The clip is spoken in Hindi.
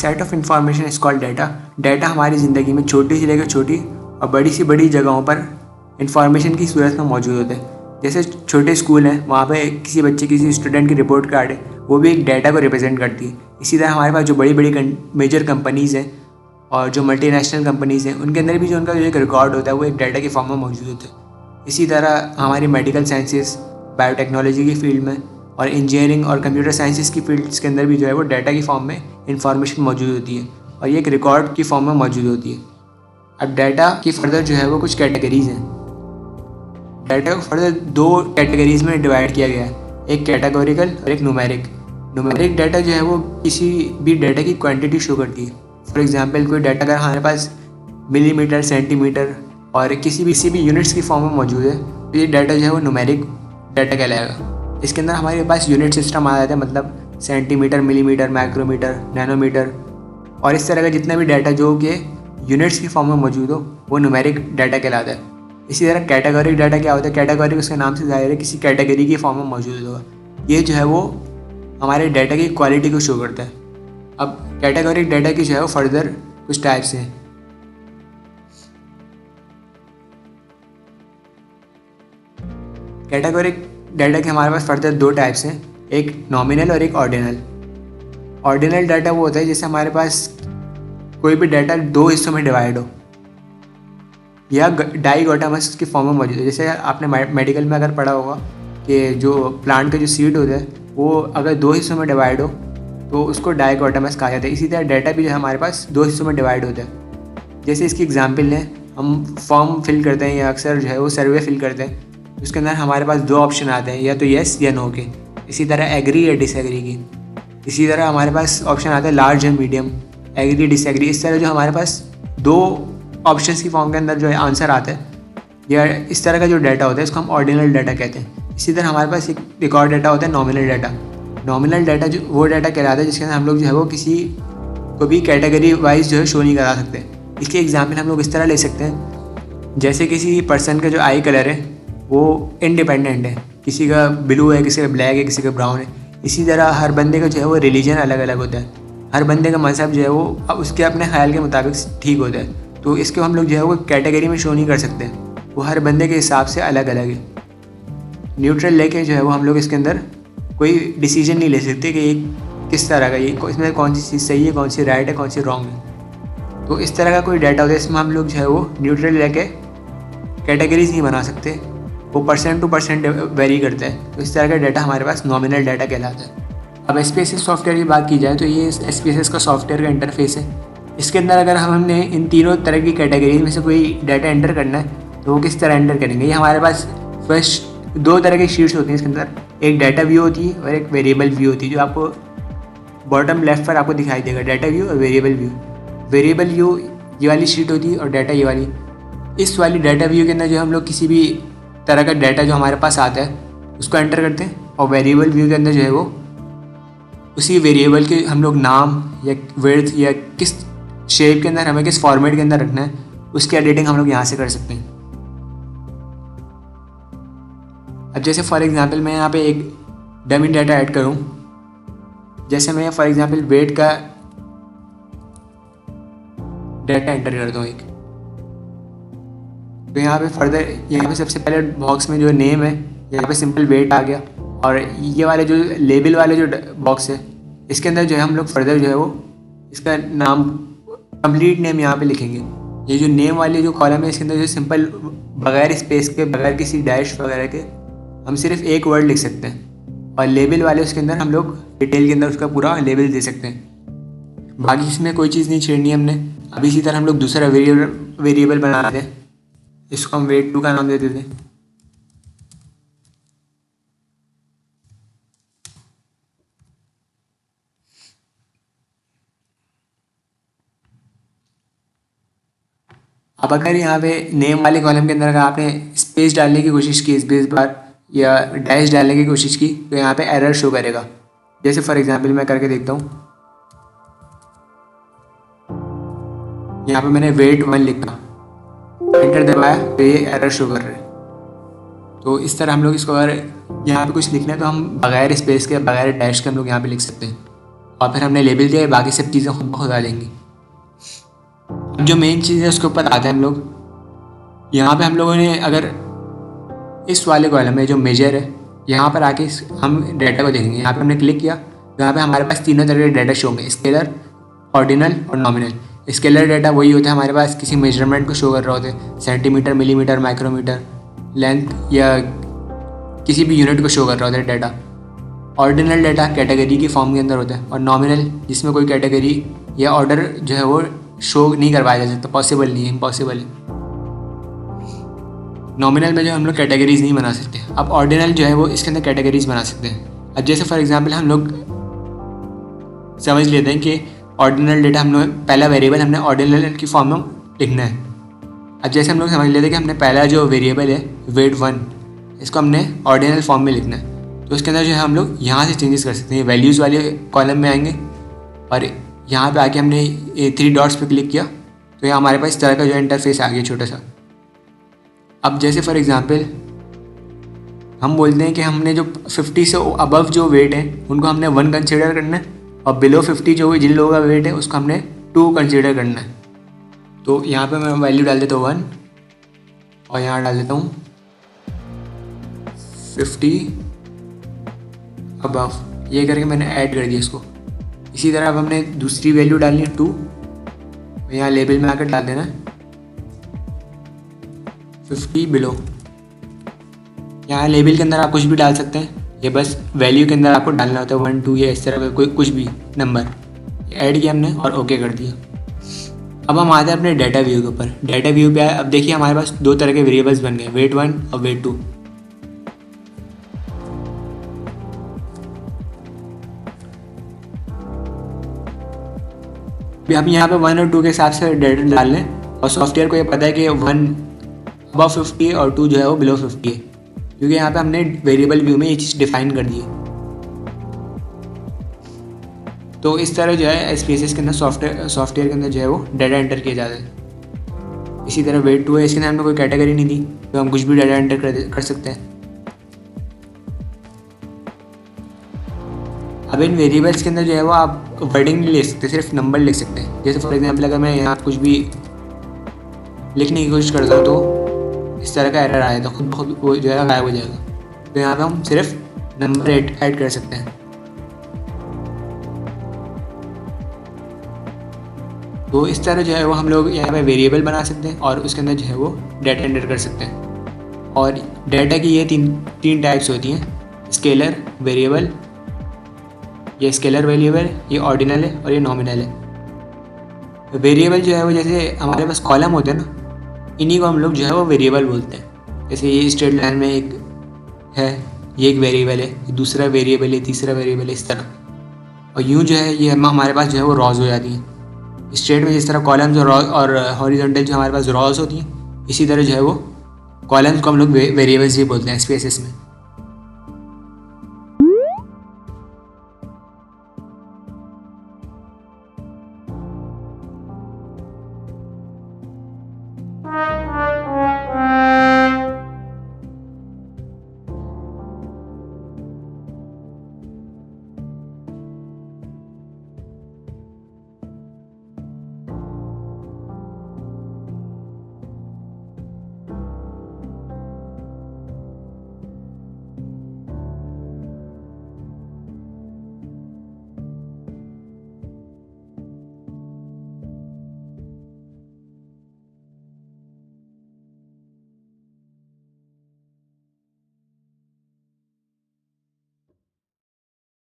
Set of information is called data. Data हमारी ज़िंदगी में छोटी से लेकर छोटी और बड़ी से बड़ी जगहों पर इंफॉर्मेशन की सूरत में मौजूद होते हैं। जैसे छोटे स्कूल हैं, वहाँ पे किसी बच्चे किसी स्टूडेंट की रिपोर्ट कार्ड है, वो भी एक डाटा को रिप्रेजेंट करती है। इसी तरह हमारे पास जो बड़ी बड़ी मेजर कंपनीज़ हैं और जो मल्टीनेशनल कंपनीज़ हैं, उनके अंदर भी जो उनका जो एक रिकॉर्ड होता है वो एक डाटा के फॉर्म में मौजूद होता है। इसी तरह हमारी मेडिकल साइंसेस, बायोटेक्नोलॉजी की फील्ड में और इंजीनियरिंग और कंप्यूटर साइंसेस की फील्ड्स के अंदर भी जो है वो डाटा की फॉर्म में इंफॉर्मेशन मौजूद होती है और ये एक रिकॉर्ड की फॉर्म में मौजूद होती है। अब डाटा की फर्दर जो है वो कुछ कैटेगरीज़ हैं। डाटा को फर्दर 2 कैटेगरीज़ में डिवाइड किया गया है, एक कैटेगोरिकल और एक न्यूमेरिक। न्यूमेरिक डाटा जो है वो किसी भी डाटा की क्वांटिटी शो करती है। फॉर एग्जांपल कोई डाटा अगर हमारे पास मिलीमीटर, सेंटीमीटर और किसी भी यूनिट्स की फॉर्म में मौजूद है तो ये डाटा जो है वो न्यूमेरिक डाटा कहलाएगा। इसके अंदर हमारे पास यूनिट सिस्टम आ जाता है, मतलब सेंटीमीटर, मिलीमीटर, माइक्रोमीटर, नैनोमीटर और इस तरह का जितना भी डाटा जो कि यूनिट्स की फॉर्म में मौजूद हो वो न्यूमेरिक डाटा कहलाता है। इसी तरह कैटेगोरिक डाटा क्या होता है? कैटेगोरिक उसके नाम से ज़ाहिर है किसी कैटेगरी की फॉर्म में मौजूद होगा। ये जो है वो हमारे डाटा की क्वालिटी को शो करता है। अब कैटेगोरिक डाटा की जो है वो फर्दर कुछ टाइप्स हैं। कैटेगोरिक डाटा के हमारे पास फर्दर 2 टाइप्स हैं, एक नॉमिनल और एक ऑर्डिनल। ऑर्डिनल डाटा वो होता है जैसे हमारे पास कोई भी डाटा 2 हिस्सों में डिवाइड हो या डाइकोटोमस की फॉर्म में मौजूद है। जैसे आपने मेडिकल में अगर पढ़ा होगा कि जो प्लांट का जो सीड होता है वो अगर 2 हिस्सों में डिवाइड हो तो उसको डाइकोटोमस कहा जाता है। इसी तरह डाटा भी जो है हमारे पास 2 हिस्सों में डिवाइड होता है। जैसे इसकी एग्जांपल लें, हम फॉर्म फिल करते हैं या अक्सर जो है वो सर्वे फिल करते हैं, उसके अंदर हमारे पास 2 ऑप्शन आते हैं, या तो येस या नो के। इसी तरह एग्री या डिसएग्री की। इसी तरह हमारे पास ऑप्शन आता है लार्ज या मीडियम, एग्री, डिसएग्री। इस तरह जो हमारे पास 2 ऑप्शंस की फॉर्म के अंदर जो है आंसर आता है या इस तरह का जो डाटा होता है इसको हम ऑर्डिनल डाटा कहते हैं। इसी तरह हमारे पास एक और डाटा होता है नॉमिनल डाटा। नॉमिनल डाटा जो वो डाटा कहलाता है जिसके अंदर हम लोग जो है वो किसी को भी कैटेगरी वाइज जो है शो नहीं करा सकते। इसके एग्जाम्पल हम लोग इस तरह ले सकते हैं, जैसे किसी पर्सन का जो आई कलर है वो इंडिपेंडेंट है, किसी का ब्लू है, किसी का ब्लैक है, किसी का ब्राउन है। इसी तरह हर बंदे का जो है वो रिलीजन अलग अलग होता है, हर बंदे का मजहब जो है वो उसके अपने ख्याल के मुताबिक ठीक होता है। तो इसको हम लोग जो है वो कैटेगरी में शो नहीं कर सकते, वो हर बंदे के हिसाब से अलग अलग है। न्यूट्रल लेके जो है वो हम लोग इसके अंदर कोई डिसीजन नहीं ले सकते कि ये किस तरह का, ये इसमें कौन सी चीज़ सही है, कौन सी राइट है, कौन सी रॉन्ग है। तो इस तरह का कोई डाटा होता है, इसमें हम लोग जो है वो न्यूट्रल लेके कैटेगरीज नहीं बना सकते, वो % टू % वेरी करता है। तो इस तरह का डाटा हमारे पास नॉमिनल डाटा कहलाता है। अब SPSS सॉफ्टवेयर की बात की जाए तो ये SPSS का सॉफ्टवेयर का इंटरफेस है। इसके अंदर अगर हमने इन तीनों तरह की कैटेगरीज में से कोई डाटा एंटर करना है तो वो किस तरह एंटर करेंगे? ये हमारे पास फर्स्ट 2 तरह की शीट्स होती हैं इसके अंदर, एक डाटा व्यू होती है और एक वेरिएबल व्यू होती है, जो आपको बॉटम लेफ्ट पर आपको दिखाई देगा, डाटा व्यू और वेरिएबल व्यू। वेरिएबल व्यू ये वाली शीट होती है और डाटा ये वाली। इस वाली डाटा व्यू के अंदर जो हम लोग किसी भी तरह का डाटा जो हमारे पास आता है उसको एंटर करते हैं, और वेरिएबल व्यू के अंदर जो है वो उसी वेरिएबल के हम लोग नाम या विड्थ या किस शेप के अंदर हमें किस फॉर्मेट के अंदर रखना है उसकी एडिटिंग हम लोग यहाँ से कर सकते हैं। अब जैसे फॉर एग्जांपल मैं यहाँ पे एक डमी डाटा ऐड करूँ, जैसे मैं फॉर एग्जांपल वेट का डाटा एंटर करता हूँ एक, तो यहाँ पे फर्दर यहाँ पे सबसे पहले बॉक्स में जो नेम है यहाँ पे सिंपल वेट आ गया, और ये वाले जो लेबल वाले जो बॉक्स है इसके अंदर जो है हम लोग फर्दर जो है वो इसका नाम, कंप्लीट नेम यहाँ पे लिखेंगे। ये जो नेम वाली जो कॉलम है इसके अंदर जो सिंपल बगैर स्पेस के, बगैर किसी डैश वगैरह के हम सिर्फ एक वर्ड लिख सकते हैं, और लेबल वाले उसके अंदर हम लोग डिटेल के अंदर उसका पूरा लेबल दे सकते हैं। बाकी इसमें कोई चीज़ नहीं छेड़नी हमने। अब इसी तरह हम लोग दूसरा वेरिएबल बना देते हैं, इसको हम वेट 2 का नाम दे देते हैं। अब अगर यहाँ पे नेम वाले कॉलम के अंदर अगर आपने स्पेस डालने की कोशिश की, स्पेस बार या डैश डालने की कोशिश की, तो यहाँ पे एरर शो करेगा। जैसे फॉर एग्जांपल मैं करके देखता हूँ, यहाँ पे मैंने वेट 1 लिखा, एंटर दबाया तो ये एरर शो कर रहा है। तो इस तरह हम लोग इसको अगर यहाँ पे कुछ लिखना है तो हम बगैर स्पेस के, बगैर डैश के हम लोग यहाँ पे लिख सकते हैं। और फिर हमने लेबल दिया, बाकी सब चीज़ें खुद ब खुद आ जाएंगी। अब जो मेन चीज़ है उसके ऊपर आते हैं हम लोग। यहाँ पे हम लोगों ने अगर इस वाले कॉलम में जो मेजर है, यहाँ पर आके हम डाटा को देखेंगे। यहाँ पे हमने क्लिक किया, यहाँ पे हमारे पास तीनों तरह के डाटा शो होंगे, स्केलर, ऑर्डिनल और नॉमिनल। स्केलर डाटा वही होता है हमारे पास किसी मेजरमेंट को शो कर रहा होता है, सेंटीमीटर, मिलीमीटर, माइक्रोमीटर, लेंथ या किसी भी यूनिट को शो कर रहा होता है डाटा। ऑर्डिनल डाटा कैटेगरी की फॉर्म के अंदर होता है, और नॉमिनल जिसमें कोई कैटेगरी या ऑर्डर जो है वो शो नहीं करवाया जा सकता, पॉसिबल नहीं है, इम्पॉसिबल है। नॉमिनल में जो हम लोग कैटेगरीज नहीं बना सकते। अब ऑर्डिनल जो है वो इसके अंदर कैटेगरीज बना सकते हैं। अब जैसे फॉर एग्जांपल हम लोग समझ लेते हैं कि ऑर्डिनल डेटा हम लोग पहला वेरिएबल हमने ऑर्डिनल की फॉर्म में लिखना है। अब जैसे हम लोग समझ लेते हैं कि हमने पहला जो वेरिएबल है वेट 1, इसको हमने ऑर्डिनल फॉर्म में लिखना है, तो इसके अंदर जो है हम लोग यहाँ से चेंजेस कर सकते हैं। वैल्यूज़ वाले कॉलम में आएंगे और यहाँ पे आके हमने 3 डॉट्स पे क्लिक किया तो यहाँ हमारे पास इस तरह का जो इंटरफेस आ गया छोटा सा। अब जैसे फॉर एग्जांपल हम बोलते हैं कि हमने जो 50 से अबव जो वेट है उनको हमने 1 कंसीडर करना है, और बिलो 50 जो जिन लोगों का वेट है उसको हमने 2 कंसीडर करना है। तो यहाँ पे मैं वैल्यू डाल देता हूँ 1 और यहाँ डाल देता हूँ 50 अबव, ये करके मैंने ऐड कर दिया इसको। इसी तरह अब हमने दूसरी वैल्यू डालनी है 2, यहाँ लेबल में आकर डाल देना 50 बिलो। यहाँ लेबल के अंदर आप कुछ भी डाल सकते हैं, ये बस वैल्यू के अंदर आपको डालना होता है 1 2 या इस तरह का कोई कुछ भी नंबर। ऐड किया हमने और ओके कर दिया। अब हम आते हैं अपने डाटा व्यू के ऊपर। डाटा व्यू पे आए, अब देखिए हमारे पास 2 तरह के वेरिएबल्स बन गए, वेट 1 और वेट 2। हम यहाँ पे 1 और 2 के हिसाब से डाटा डाल लें, और सॉफ्टवेयर को ये पता है कि 1 अबव 50 है और 2 जो है वो बिलो 50 है, क्योंकि यहाँ पे हमने वेरिएबल व्यू में ये चीज़ डिफाइन कर दी है। तो इस तरह जो है SPSS के अंदर सॉफ्टवेयर के अंदर जो है वो डाटा एंटर किया जाता है। इसी तरह वेट 2 है, इसके अंदर हमने कोई कैटेगरी नहीं दी तो हम कुछ भी डाटा एंटर कर सकते हैं। अब इन वेरिएबल्स के अंदर जो है वो आप वर्डिंग नहीं ले सकते, सिर्फ नंबर लिख सकते हैं। जैसे फॉर एग्जांपल अगर मैं यहाँ कुछ भी लिखने की कोशिश करता हूँ तो इस तरह का एरर आएगा, खुद ब खुद वो जो है गायब हो जाएगा। तो यहाँ पे हम सिर्फ नंबर ऐड कर सकते हैं। तो इस तरह जो है वो हम लोग यहाँ पे वेरिएबल बना सकते हैं और उसके अंदर जो है वो डाटा एंटर कर सकते हैं। और डाटा की ये तीन टाइप्स होती हैं, स्केलर, वेरिएबल, ये स्केलर वेरिएबल, ये ऑर्डिनल है और ये नॉमिनल है। वेरिएबल जो है वो जैसे हमारे पास कॉलम होते हैं ना, इन्हीं को हम लोग जो है वो वेरिएबल बोलते हैं। जैसे ये स्ट्रेट लाइन में एक है, ये एक वेरिएबल है, दूसरा वेरिएबल है, तीसरा वेरिएबल है, इस तरह। और यूँ जो है ये हमारे पास जो है वो रॉज हो जाती हैं। स्ट्रेट में जिस तरह कॉलम्स और हॉरिजॉन्टल जो हमारे पास रॉज होती हैं, इसी तरह जो है वो कॉलम्स को हम लोग वेरिएबल्स ही बोलते हैं SPSS में।